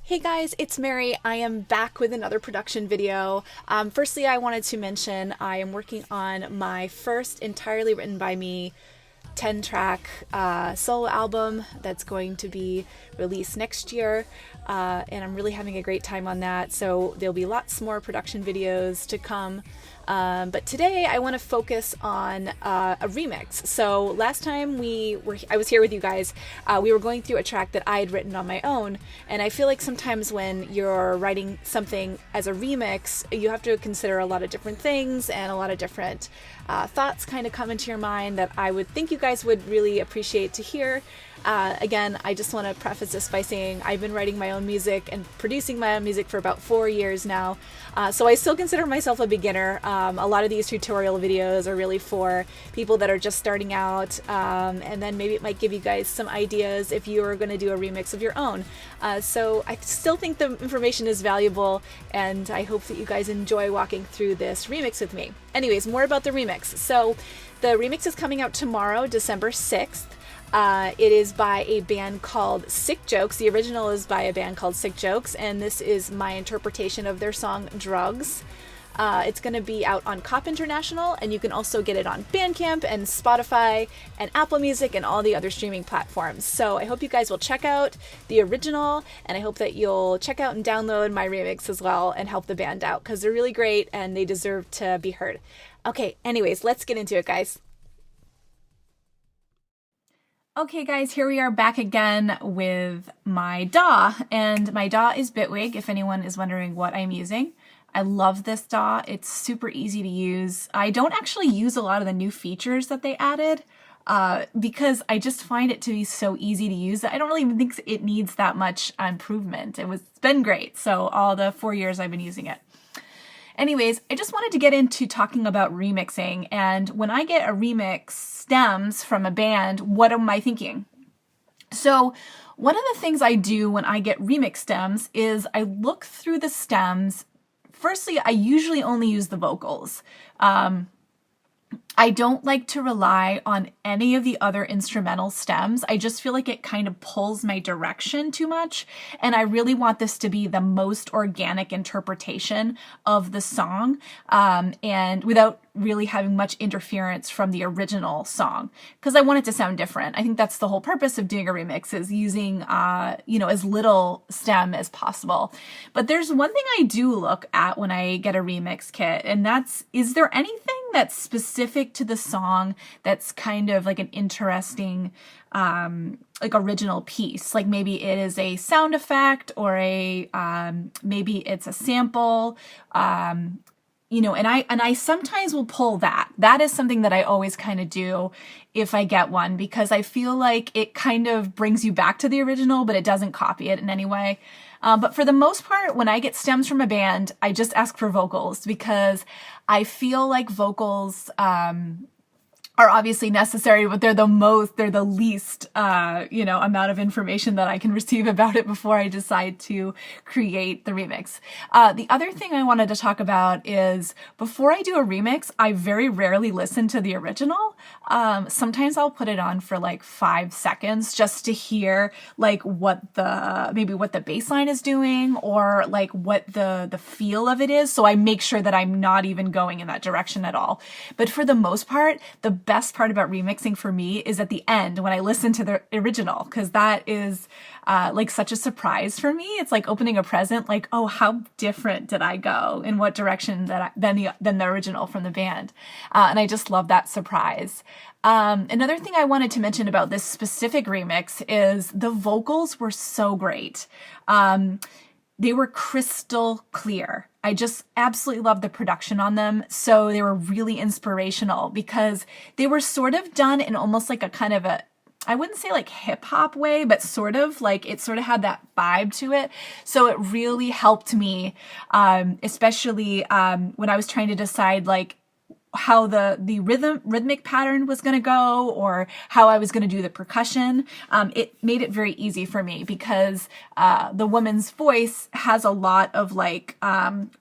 Hey guys, it's Mary. I am back with another production video. Firstly, I wanted to mention I am working on my first entirely written by me 10-track solo album that's going to be released next year, and I'm really having a great time on that. So there'll be lots more production videos to come. But today I want to focus on a remix. So last time I was here with you guys, we were going through a track that I had written on my own, and I feel like sometimes when you're writing something as a remix, you have to consider a lot of different things and a lot of different thoughts kind of come into your mind that I would think you guys would really appreciate to hear. Again, I just want to preface this by saying I've been writing my own music and producing my own music for about 4 years now, so I still consider myself a beginner. A lot of these tutorial videos are really for people that are just starting out, and then maybe it might give you guys some ideas if you're going to do a remix of your own. So I still think the information is valuable, and I hope that you guys enjoy walking through this remix with me. Anyways, more about the remix. So the remix is coming out tomorrow, December 6th. It is by a band called Sick Jokes. The original is by a band called Sick Jokes, and this is my interpretation of their song Drugs. It's going to be out on Cop International, and you can also get it on Bandcamp and Spotify and Apple Music and all the other streaming platforms. So I hope you guys will check out the original, and I hope that you'll check out and download my remix as well and help the band out because they're really great and they deserve to be heard. Okay, anyways, let's get into it, guys. Okay guys, here we are back again with my DAW, and my DAW is Bitwig, if anyone is wondering what I'm using. I love this DAW, it's super easy to use. I don't actually use a lot of the new features that they added because I just find it to be so easy to use that I don't really even think it needs that much improvement. It's been great, so all the 4 years I've been using it. Anyways, I just wanted to get into talking about remixing, and when I get a remix stems from a band, what am I thinking? So one of the things I do when I get remix stems is I look through the stems. Firstly, I usually only use the vocals. I don't like to rely on any of the other instrumental stems. I just feel like it kind of pulls my direction too much, and I really want this to be the most organic interpretation of the song, and without really having much interference from the original song, because I want it to sound different. I think that's the whole purpose of doing a remix, is using as little stem as possible. But there's one thing I do look at when I get a remix kit, and that's, is there anything that's specific to the song that's kind of like an interesting like original piece? Like maybe it is a sound effect, or a maybe it's a sample, and I sometimes will pull that. That is something that I always kind of do if I get one, because I feel like it kind of brings you back to the original, but it doesn't copy it in any way. But for the most part, when I get stems from a band, I just ask for vocals, because I feel like vocals are obviously necessary, but they're the least, amount of information that I can receive about it before I decide to create the remix. The other thing I wanted to talk about is, before I do a remix, I very rarely listen to the original. Sometimes I'll put it on for like 5 seconds just to hear like what the bass line is doing, or like what the feel of it is. So I make sure that I'm not even going in that direction at all. But for the most part, the best part about remixing for me is at the end when I listen to the original, because that is like such a surprise for me. It's like opening a present, like, oh, how different did I go, in what direction than the original from the band, and I just love that surprise. Another thing I wanted to mention about this specific remix is the vocals were so great. They were crystal clear. I just absolutely loved the production on them. So they were really inspirational, because they were sort of done in almost like a kind of a, I wouldn't say like hip hop way, but sort of like, it sort of had that vibe to it. So it really helped me, especially when I was trying to decide like how the rhythmic pattern was going to go, or how I was going to do the percussion. It made it very easy for me because the woman's voice has a lot of like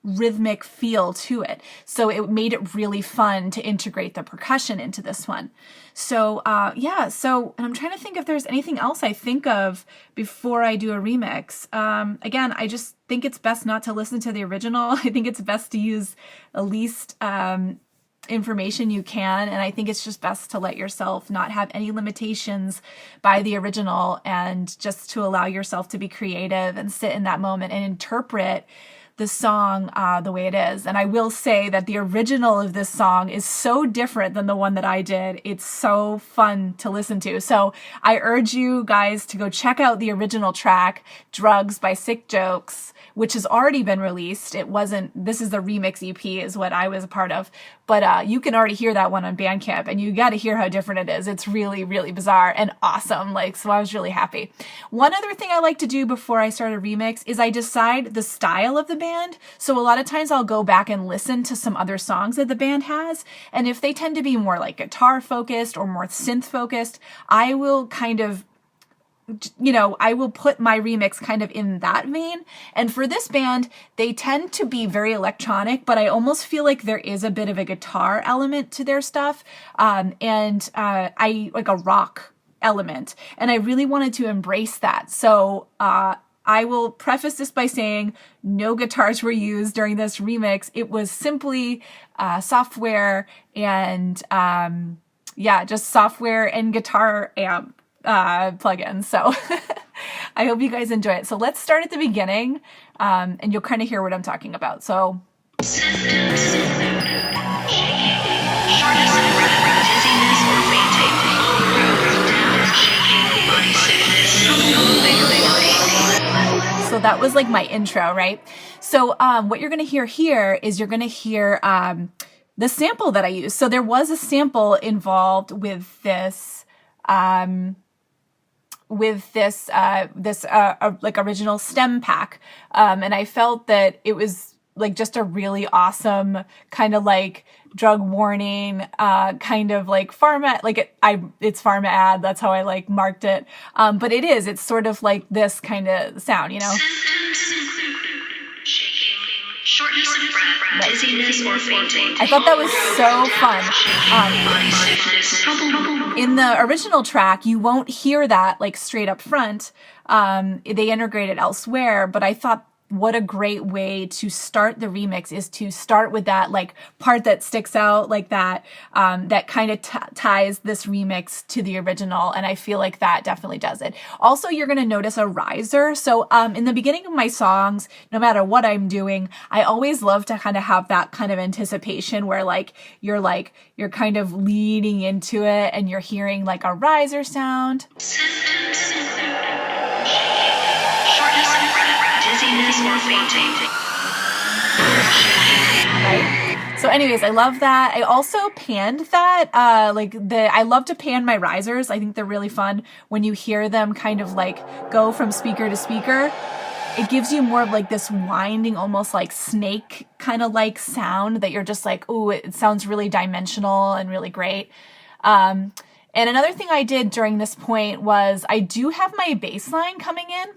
rhythmic feel to it. So it made it really fun to integrate the percussion into this one. So yeah, so and I'm trying to think if there's anything else I think of before I do a remix. Again, I just think it's best not to listen to the original. I think it's best to use the least information you can, and I think it's just best to let yourself not have any limitations by the original, and just to allow yourself to be creative and sit in that moment and interpret the song the way it is. And I will say that the original of this song is so different than the one that I did. It's so fun to listen to. So I urge you guys to go check out the original track, Drugs by Sick Jokes, which has already been released. This is the remix EP is what I was a part of, but you can already hear that one on Bandcamp, and you got to hear how different it is. It's really, really bizarre and awesome. So I was really happy. One other thing I like to do before I start a remix is I decide the style of the band. So a lot of times I'll go back and listen to some other songs that the band has, and if they tend to be more like guitar focused or more synth focused, I will kind of I will put my remix kind of in that vein. And for this band, they tend to be very electronic, but I almost feel like there is a bit of a guitar element to their stuff, and I like a rock element, and I really wanted to embrace that. So I will preface this by saying no guitars were used during this remix. It was simply software and just software and guitar amp plugins. So I hope you guys enjoy it. So let's start at the beginning, and you'll kind of hear what I'm talking about. So symptoms include shaking, shortness of breath, dizziness or fainting, down, shaking, body sickness. So that was like my intro, right? So what you're going to hear here is you're going to hear the sample that I used. So there was a sample involved with this like original stem pack. And I felt that it was like just a really awesome kind of like drug warning, kind of like pharma, like it's pharma ad. That's how I like marked it. But it's sort of like this kind of sound, Symptoms include shaking, shortness of breath, dizziness or fainting. I thought that was so fun. In the original track, you won't hear that like straight up front. They integrate it elsewhere, but I thought what a great way to start the remix is to start with that like part that sticks out like that, that kind of ties this remix to the original. And I feel like that definitely does it. Also, you're going to notice a riser. So in the beginning of my songs, no matter what I'm doing, I always love to kind of have that kind of anticipation where you're kind of leading into it and you're hearing like a riser sound. Symptoms include shortness of breath, dizziness or fainting. Right? So anyways, I love that. I also panned that. I love to pan my risers. I think they're really fun when you hear them kind of like go from speaker to speaker. It gives you more of like this winding, almost like snake kind of like sound that you're just like, ooh, it sounds really dimensional and really great. And another thing I did during this point was I do have my bass line coming in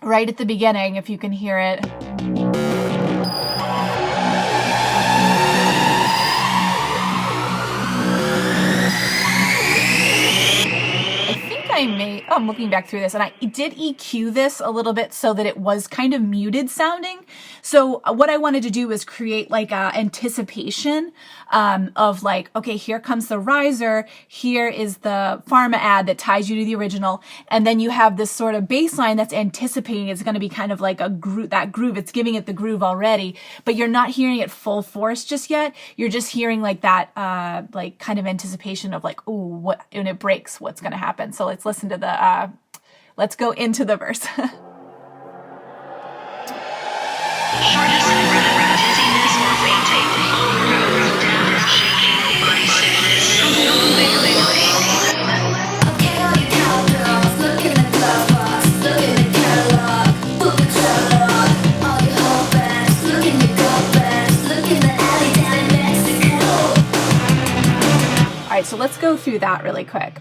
right at the beginning, if you can hear it. I'm looking back through this, and I did EQ this a little bit so that it was kind of muted sounding. So what I wanted to do was create like a anticipation of like, okay, here comes the riser, here is the pharma ad that ties you to the original, and then you have this sort of bass line that's anticipating it's going to be kind of like a groove, it's giving it the groove already, but you're not hearing it full force just yet. You're just hearing like that like kind of anticipation of like, ooh, what, when it breaks, what's going to happen. So let's listen to let's go into the verse. Shortness of breath, dizziness or fainting, down, shaking, body sickness, okay, all you cowgirls, look in the glove box, look in the catalog, book a catalog, all you whole bags, look in your go bags, look in the alley down in Mexico. go through that really quick.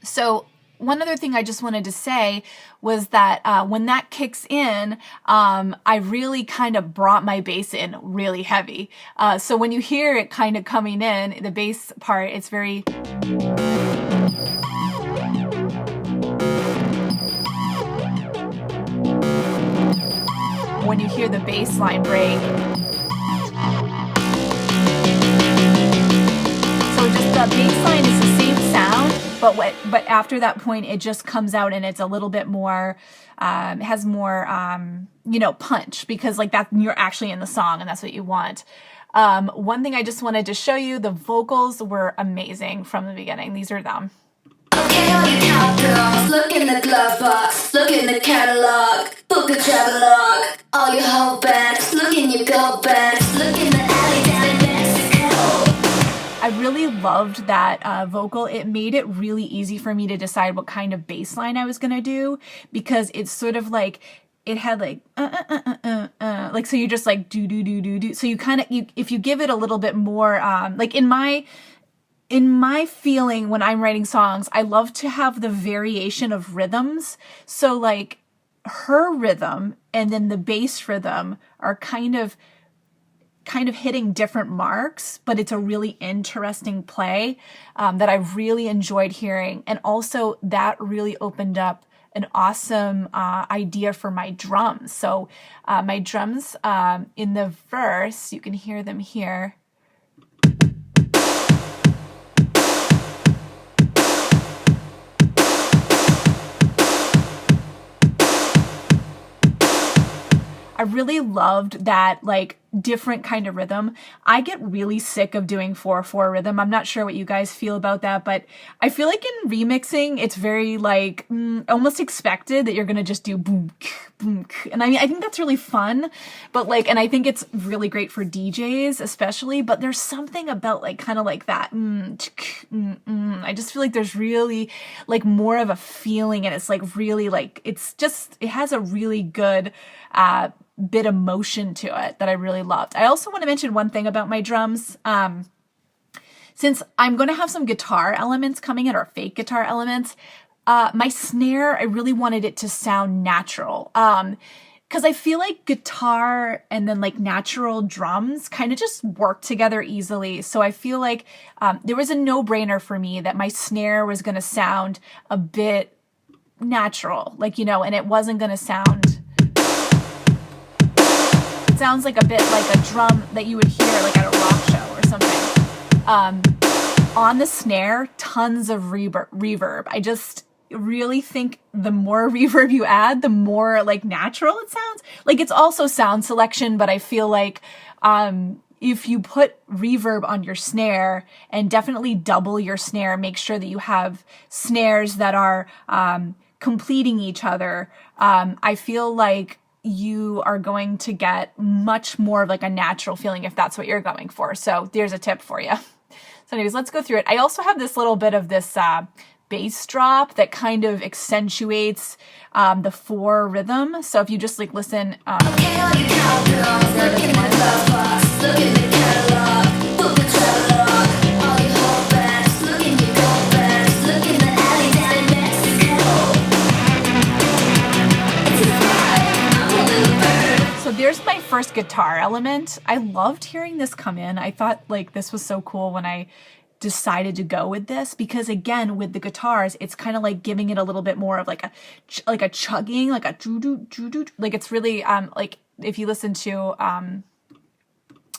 So one other thing I just wanted to say was that when that kicks in, I really kind of brought my bass in really heavy. So when you hear it kind of coming in, the bass part, it's very... When you hear the bass line break. So just the bass line is the same sound, but after that point, it just comes out and it's a little bit more, has more, punch, because like that, you're actually in the song and that's what you want. One thing I just wanted to show you, the vocals were amazing from the beginning. These are them. Okay, all you cowgirls, look in the glove box, look in the catalog, book a travelogue. All your whole bags, look in your gold bags, look in the alley down in Mexico. I really loved that vocal. It made it really easy for me to decide what kind of bass line I was going to do, because it's sort of like, it had like, like, so you just like do. So you kind of, if you give it a little bit more, like in my feeling when I'm writing songs, I love to have the variation of rhythms. So like her rhythm and then the bass rhythm are kind of hitting different marks, but it's a really interesting play that I really enjoyed hearing. And also that really opened up an awesome idea for my drums. So my drums in the verse, you can hear them here. I really loved that like different kind of rhythm. I get really sick of doing 4/4 rhythm. I'm not sure what you guys feel about that, but I feel like in remixing, it's very like almost expected that you're going to just do boom, boom. And I mean, I think that's really fun, but like, and I think it's really great for DJs especially, but there's something about like kind of like that. I just feel like there's really like more of a feeling, and it's like really like, it's just, it has a really good, bit of motion to it that I really loved. I also want to mention one thing about my drums. Since I'm going to have some guitar elements coming in, or fake guitar elements, my snare, I really wanted it to sound natural. Because I feel like guitar and then like natural drums kind of just work together easily. So I feel like there was a no-brainer for me that my snare was going to sound a bit natural, like, and it wasn't going to sound... sounds like a bit like a drum that you would hear like at a rock show or something. On the snare, tons of reverb. I just really think the more reverb you add, the more like natural it sounds. Like it's also sound selection, but I feel like if you put reverb on your snare, and definitely double your snare, make sure that you have snares that are completing each other. I feel like you are going to get much more of like a natural feeling if that's what you're going for. So there's a tip for you. So anyways, let's go through it. I also have this little bit of this bass drop that kind of accentuates the 4 rhythm. So if you just like listen, there's my first guitar element. I loved hearing this come in. I thought like this was so cool when I decided to go with this, because again, with the guitars, it's kind of like giving it a little bit more of like a chugging, like a doo-doo, like it's really like if you listen to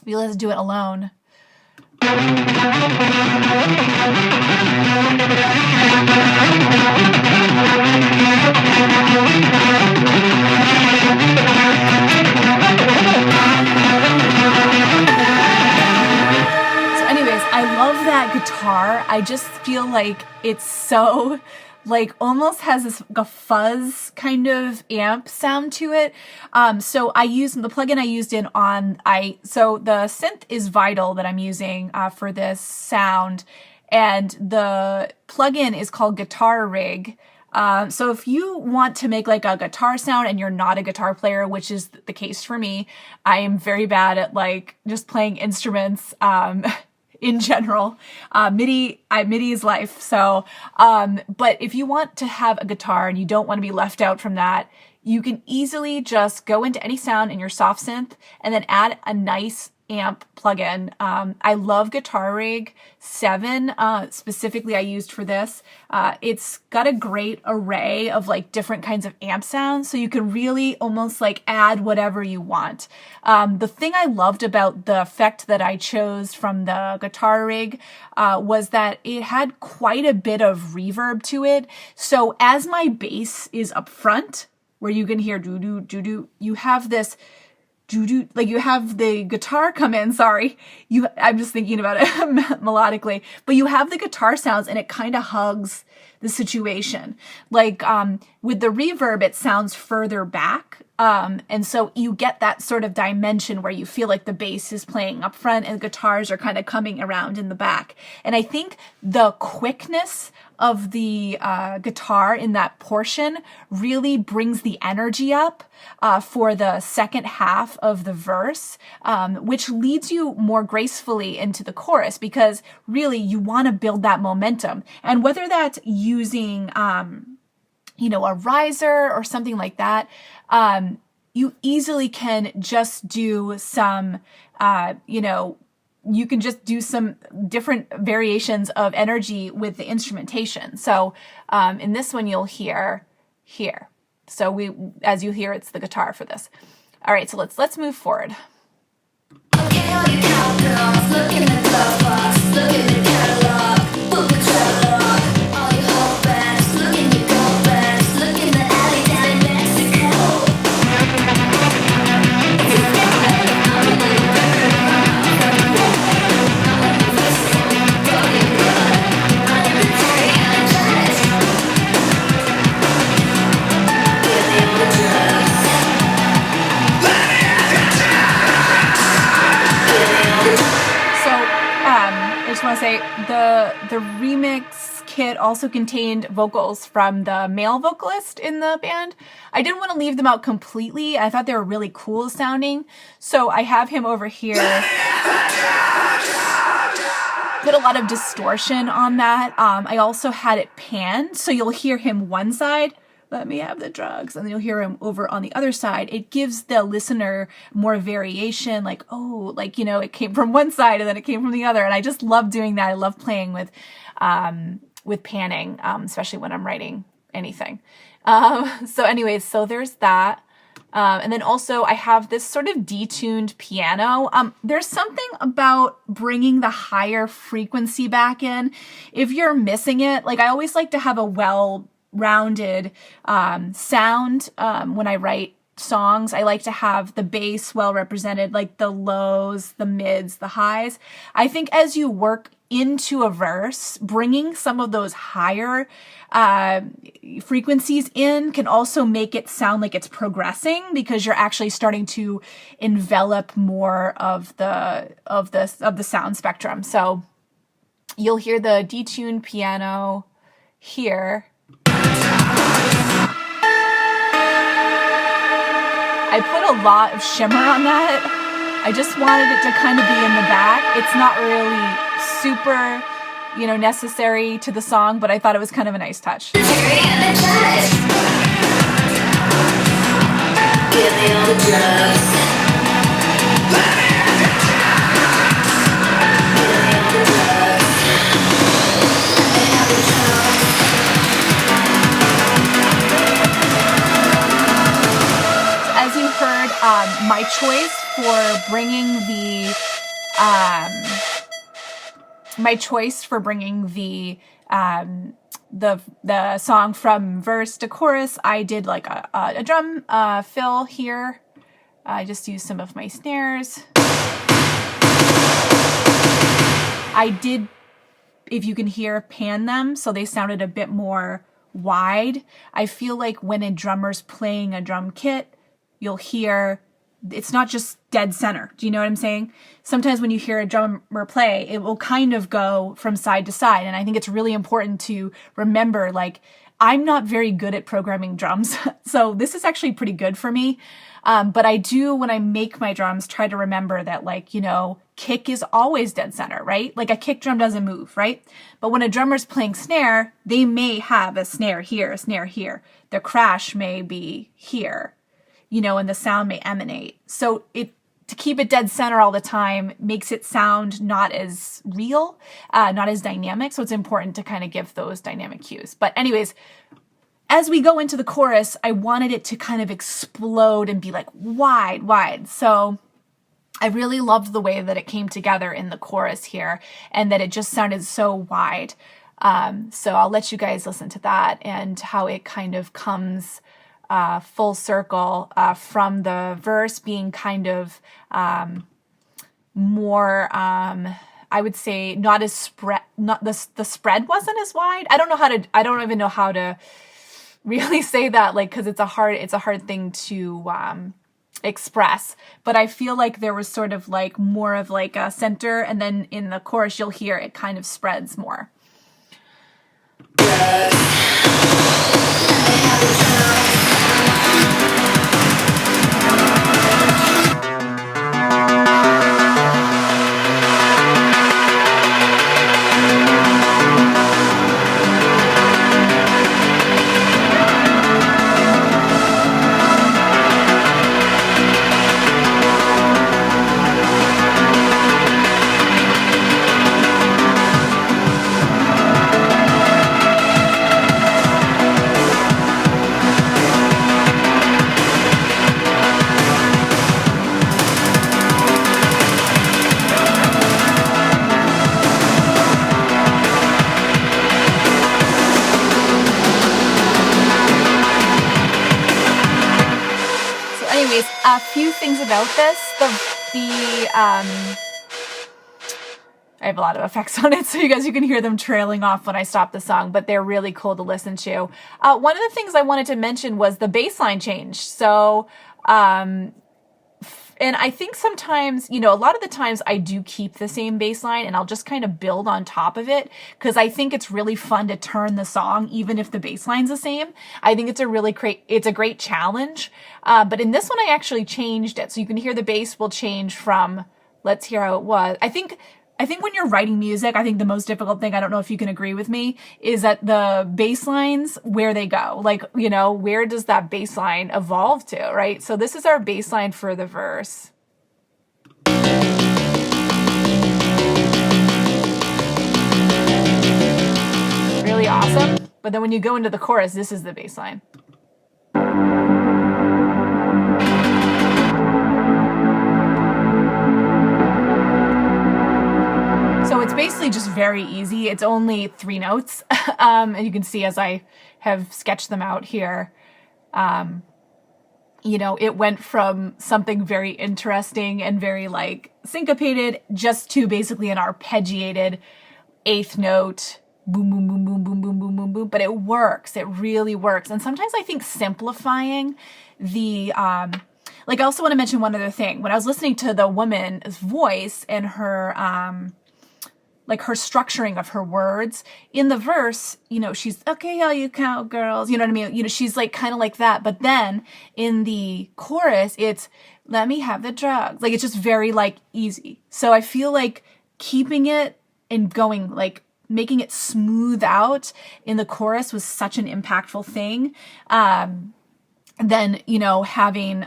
it alone. I love that guitar. I just feel like it's so, like, almost has this like a fuzz kind of amp sound to it. So I use the plugin I used so the synth is Vital that I'm using for this sound, and the plugin is called Guitar Rig. So if you want to make like a guitar sound and you're not a guitar player, which is the case for me, I am very bad at like just playing instruments. in general. MIDI is life. So, but if you want to have a guitar and you don't want to be left out from that, you can easily just go into any sound in your soft synth and then add a nice amp plugin. I love Guitar Rig 7, specifically I used for this. It's got a great array of like different kinds of amp sounds, so you can really almost like add whatever you want. The thing I loved about the effect that I chose from the Guitar Rig was that it had quite a bit of reverb to it. So as my bass is up front, where you can hear doo-doo, doo-doo, you have this doo-doo, like you have the guitar come in, I'm just thinking about it melodically, but you have the guitar sounds and it kind of hugs the situation. Like with the reverb, it sounds further back. And so you get that sort of dimension where you feel like the bass is playing up front and the guitars are kind of coming around in the back. And I think the quickness of the guitar in that portion really brings the energy up for the second half of the verse, which leads you more gracefully into the chorus, because really you want to build that momentum. And whether that's using a riser or something like that, you easily can just do some, you can just do some different variations of energy with the instrumentation. So in this one, you'll hear here. So as you hear, it's the guitar for this. All right, so let's move forward. Look at all your cowgirls, look in the glove box, look in the catalog, book a travelogue. All your whole bags, look in your go bags, look in the alley down in Mexico. I just want to say the remix kit also contained vocals from the male vocalist in the band. I didn't want to leave them out completely. I thought they were really cool sounding. So I have him over here. Put a lot of distortion on that. I also had it panned, so you'll hear him one side, let me have the drugs, and then you'll hear him over on the other side. It gives the listener more variation, like, oh, like, it came from one side and then it came from the other. And I just love doing that. I love playing with panning, especially when I'm writing anything. So anyways, so there's that. And then also I have this sort of detuned piano. There's something about bringing the higher frequency back in. If you're missing it, like I always like to have a well-rounded sound when I write songs. I like to have the bass well represented, like the lows, the mids, the highs. I think as you work into a verse, bringing some of those higher frequencies in can also make it sound like it's progressing, because you're actually starting to envelop more of the sound spectrum. So you'll hear the detuned piano here. I put a lot of shimmer on that. I just wanted it to kind of be in the back. It's not really super, necessary to the song, but I thought it was kind of a nice touch. Give me all the drugs. As you heard, my choice for bringing the song from verse to chorus, I did like a drum fill here. I just used some of my snares. I did, if you can hear, pan them so they sounded a bit more wide. I feel like when a drummer's playing a drum kit, you'll hear it's not just dead center. Do you know what I'm saying? Sometimes when you hear a drummer play, it will kind of go from side to side. And I think it's really important to remember, like, I'm not very good at programming drums. So this is actually pretty good for me. But I do, when I make my drums, try to remember that, like, kick is always dead center, right? Like a kick drum doesn't move, right? But when a drummer's playing snare, they may have a snare here, a snare here. The crash may be here, and the sound may emanate. So to keep it dead center all the time makes it sound not as real, not as dynamic. So it's important to kind of give those dynamic cues. But anyways, as we go into the chorus, I wanted it to kind of explode and be like wide. So I really loved the way that it came together in the chorus here and that it just sounded so wide. So I'll let you guys listen to that and how it kind of comes full circle from the verse being kind of more, I would say, not as spread. Not the spread wasn't as wide. I don't even know how to really say that, like, because it's a hard thing to express. But I feel like there was sort of like more of like a center, and then in the chorus you'll hear it kind of spreads more. A few things about this. I have a lot of effects on it, so you can hear them trailing off when I stop the song, but they're really cool to listen to. One of the things I wanted to mention was the bass line change. So, and I think sometimes, a lot of the times I do keep the same bass line and I'll just kind of build on top of it because I think it's really fun to turn the song even if the bass line's the same. I think it's a great challenge. But in this one, I actually changed it. So you can hear the bass will change from, let's hear how it was. I think when you're writing music, I think the most difficult thing, I don't know if you can agree with me, is that the bass lines, where they go. Like, where does that bass line evolve to, right? So this is our bass line for the verse. Really awesome. But then when you go into the chorus, this is the bass line. So it's basically just very easy. It's only 3 notes. And you can see as I have sketched them out here, it went from something very interesting and very like syncopated just to basically an arpeggiated 8th note, boom, boom, boom, boom, boom, boom, boom, boom, boom. But it works. It really works. And sometimes I think simplifying the, like I also want to mention one other thing. When I was listening to the woman's voice and her, like her structuring of her words in the verse, she's okay, all you cowgirls, you know what I mean? She's like kind of like that. But then in the chorus, it's let me have the drugs. Like it's just very like easy. So I feel like keeping it and going like making it smooth out in the chorus was such an impactful thing. Then, having,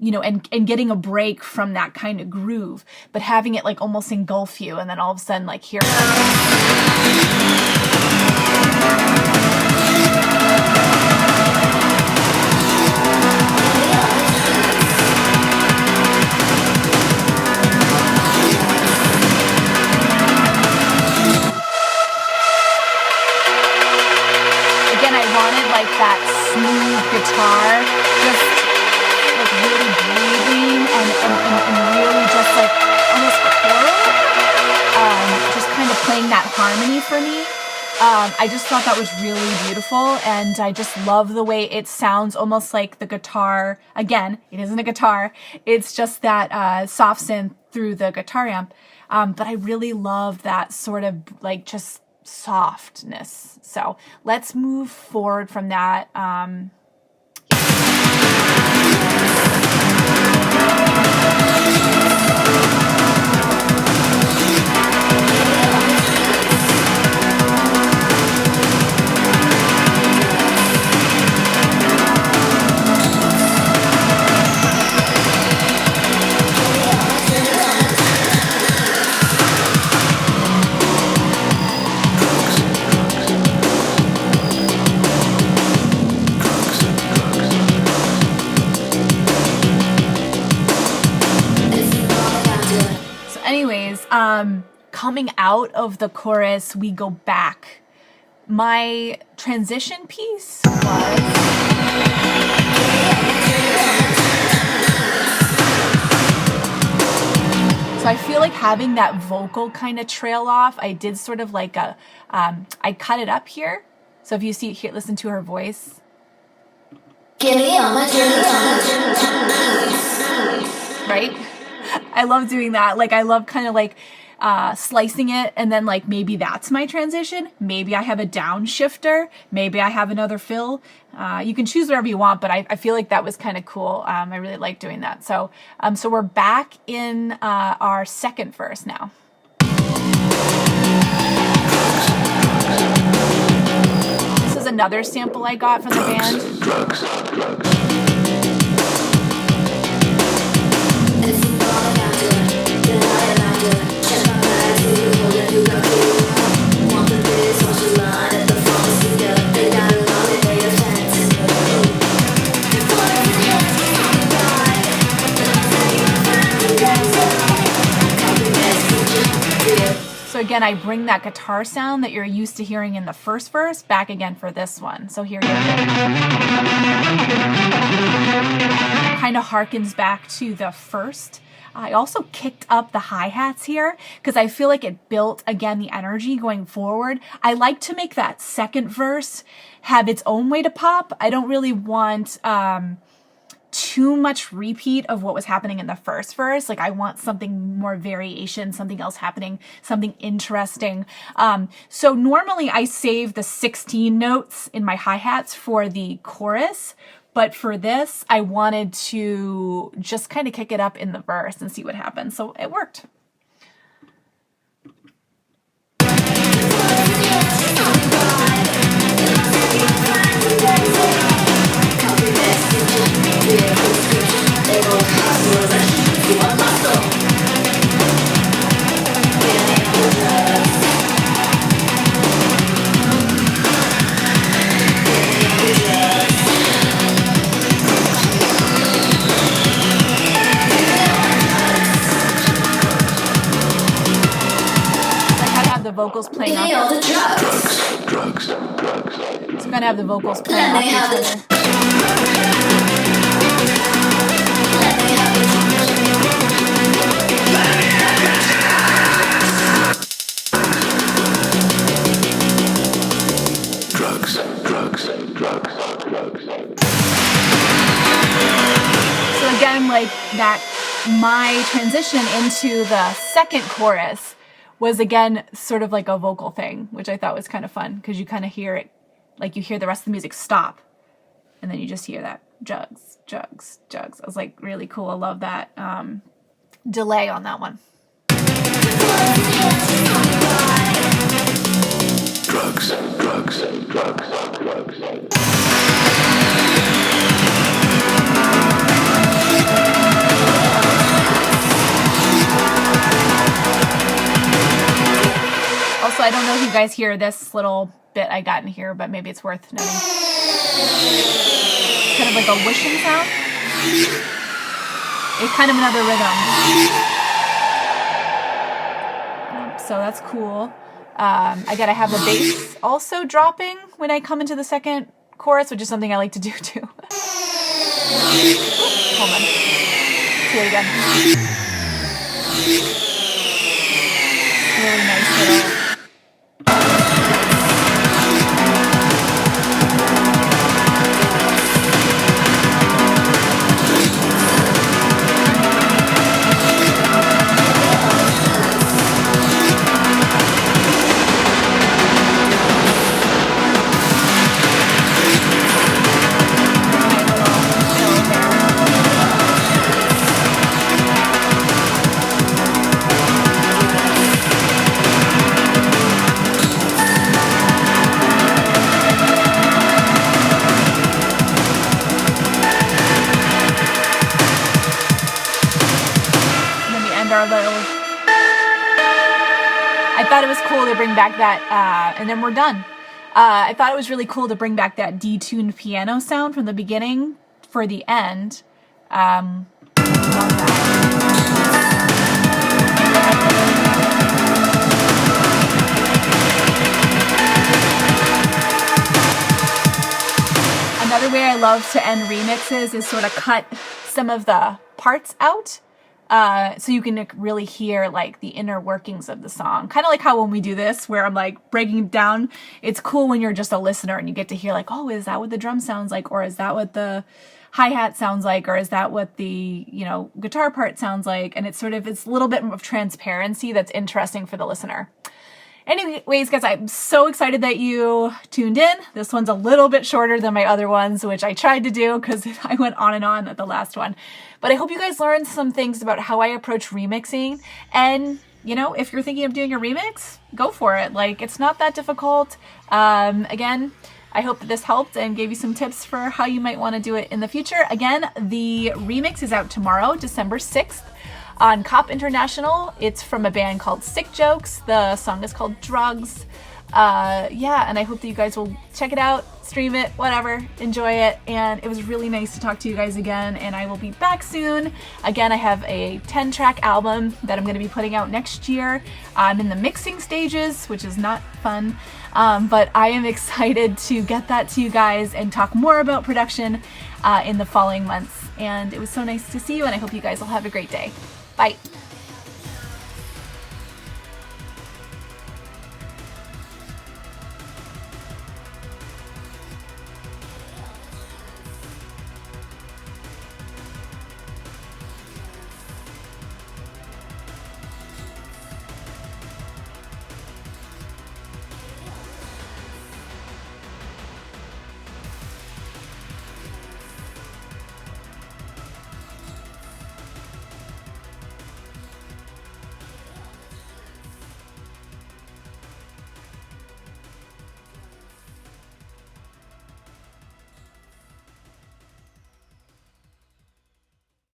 and getting a break from that kind of groove, but having it like almost engulf you. And then all of a sudden, like here. Again, I wanted like that smooth guitar, just like really breathing and really just like almost choral, just kind of playing that harmony for me. I just thought that was really beautiful, and I just love the way it sounds, almost like the guitar. Again, it isn't a guitar, it's just that soft synth through the guitar amp, but I really love that sort of like just softness. So let's move forward from that. coming out of the chorus, we go back. My transition piece was... So I feel like having that vocal kind of trail off, I did sort of like a, I cut it up here. So if you see here, listen to her voice. Give me all my Right? I love doing that. Like, I love kind of like slicing it, and then like maybe that's my transition. Maybe I have a downshifter. Maybe I have another fill. You can choose whatever you want, but I feel like that was kind of cool. I really like doing that. So we're back in our second verse now. This is another sample I got from the band. drugs. So again, I bring that guitar sound that you're used to hearing in the first verse back again for this one. So here you go. Kind of harkens back to the first. I also kicked up the hi-hats here because I feel like it built, again, the energy going forward. I like to make that second verse have its own way to pop. I don't really want too much repeat of what was happening in the first verse. Like, I want something more variation, something else happening, something interesting. So normally I save the 16 notes in my hi-hats for the chorus, but for this, I wanted to just kind of kick it up in the verse and see what happens. So it worked. Vocals playing off. Drugs. So I'm gonna have the vocals playing off each other. So again, like that, my transition into the second chorus was again sort of like a vocal thing, which I thought was kind of fun because you kind of hear it, like you hear the rest of the music stop, and then you just hear that jugs. I was like, really cool. I love that delay on that one. Drugs. Also, I don't know if you guys hear this little bit I got in here, but maybe it's worth noting. Kind of like a whooshing sound. It's kind of another rhythm. So that's cool. I gotta have the bass also dropping when I come into the second chorus, which is something I like to do too. Hold on. Let's hear it again. Really nice little. I thought it was cool to bring back that, and then we're done. I thought it was really cool to bring back that detuned piano sound from the beginning for the end. Love that. Another way I love to end remixes is sort of cut some of the parts out. So you can really hear like the inner workings of the song. Kind of like how when we do this, where I'm like breaking down, it's cool when you're just a listener and you get to hear like, oh, is that what the drum sounds like? Or is that what the hi-hat sounds like? Or is that what the, guitar part sounds like? And it's a little bit of transparency that's interesting for the listener. Anyways, guys, I'm so excited that you tuned in. This one's a little bit shorter than my other ones, which I tried to do because I went on and on at the last one. But I hope you guys learned some things about how I approach remixing. And, if you're thinking of doing a remix, go for it. Like, it's not that difficult. Again, I hope that this helped and gave you some tips for how you might want to do it in the future. Again, the remix is out tomorrow, December 6th. On Cop International. It's from a band called Sick Jokes. The song is called Drugs. And I hope that you guys will check it out, stream it, whatever, enjoy it. And it was really nice to talk to you guys again, and I will be back soon. Again, I have a 10-track album that I'm going to be putting out next year. I'm in the mixing stages, which is not fun, but I am excited to get that to you guys and talk more about production in the following months. And it was so nice to see you, and I hope you guys will have a great day. Bye.